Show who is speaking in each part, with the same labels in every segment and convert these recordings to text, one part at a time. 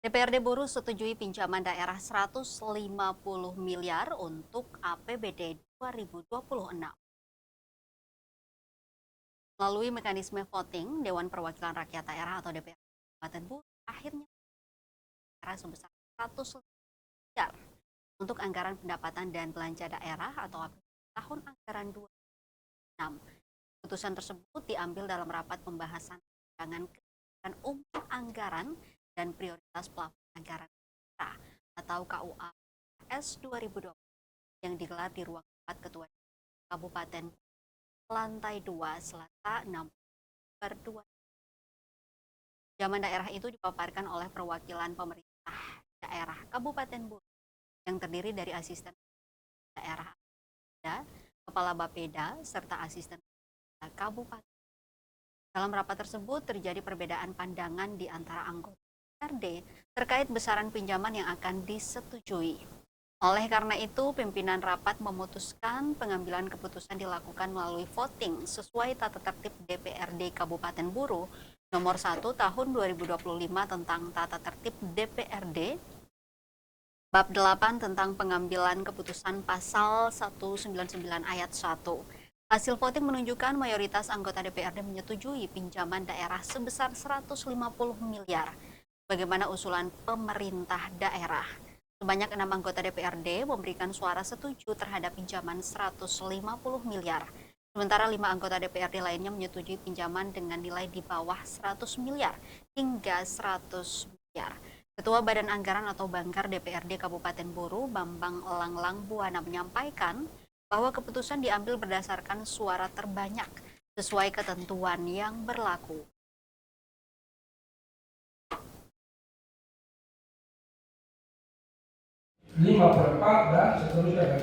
Speaker 1: DPRD Buruh setujui pinjaman daerah 150 miliar untuk APBD 2026. Melalui mekanisme voting, Dewan Perwakilan Rakyat Daerah atau DPRD Kabupaten Buruh akhirnya sebesar 100 miliar untuk anggaran pendapatan dan belanja daerah atau APBD tahun anggaran 2026. Keputusan tersebut diambil dalam rapat pembahasan rancangan kebijakan umum anggaran dan prioritas plafon anggaran daerah atau KUA S 2020 yang digelar di ruang rapat Ketua Kabupaten lantai 2 Selasa 6 Oktober 2. Pinjaman daerah itu dipaparkan oleh perwakilan pemerintah daerah Kabupaten Buruh yang terdiri dari asisten daerah, kepala Bapeda, serta asisten kabupaten. Dalam rapat tersebut terjadi perbedaan pandangan di antara anggota DPRD terkait besaran pinjaman yang akan disetujui. Oleh karena itu, pimpinan rapat memutuskan pengambilan keputusan dilakukan melalui voting sesuai tata tertib DPRD Kabupaten Buruh nomor 1 tahun 2025 tentang tata tertib DPRD bab 8 tentang pengambilan keputusan pasal 199 ayat 1. Hasil voting menunjukkan mayoritas anggota DPRD menyetujui pinjaman daerah sebesar 150 miliar. Bagaimana usulan pemerintah daerah? Sebanyak 6 anggota DPRD memberikan suara setuju terhadap pinjaman 150 miliar. Sementara 5 anggota DPRD lainnya menyetujui pinjaman dengan nilai di bawah 100 miliar hingga 100 miliar. Ketua Badan Anggaran atau Banggar DPRD Kabupaten Buruh, Bambang Langlang Buana menyampaikan bahwa keputusan diambil berdasarkan suara terbanyak sesuai ketentuan yang berlaku.
Speaker 2: Lima per 4 dan seterusnya.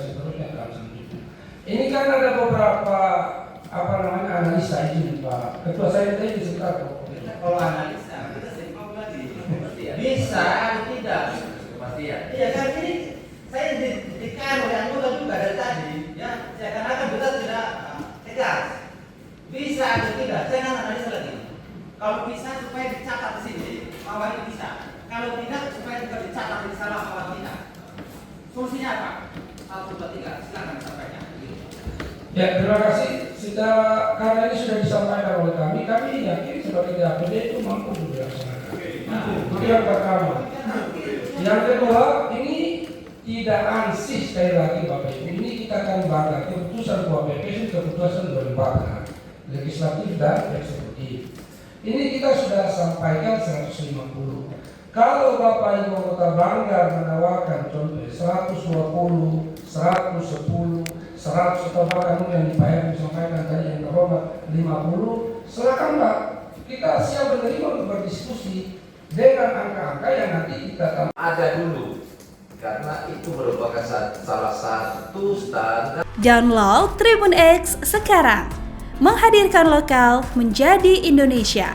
Speaker 2: Ini kan ada beberapa analisa ini Pak Ketua, saya tadi sebentar kok.
Speaker 3: Kalau analisa kita seimbang lagi bisa atau tidak kepastian. Iya kan ini saya ditekan oleh anggota juga dari tadi ya, seakan-akan kita tidak tegas bisa atau tidak. Saya akan analisa lagi. Kalau bisa supaya dicatat di sini bahwa ini bisa. Kalau tidak supaya juga dicatat di salah bahwa tidak. Solusinya apa? 1, 2, 3 silakan disampaikan.
Speaker 2: Ya, terima kasih. Karena ini sudah disampaikan oleh kami yakin sebagai DPRD itu mampu dilaksanakan. Itu yang pertama. Yang kedua, ini tidak ansih sekali lagi Bapak Ibu. Ini kita akan bangga keputusan Buah PP itu keputusan 2004 legislatif dan eksekutif. Ini kita sudah sampaikan 150. Kalau Bapak Ibu anggota Banggar menawarkan contoh 120, 110, 100 atau bahkan yang dibayar disampaikan tadi yang terhormat 50, silakan Pak. Kita siap menerima untuk berdiskusi dengan angka-angka yang nanti kita
Speaker 4: ada dulu, karena itu merupakan salah satu standar.
Speaker 5: Download Tribun X sekarang, menghadirkan lokal menjadi Indonesia.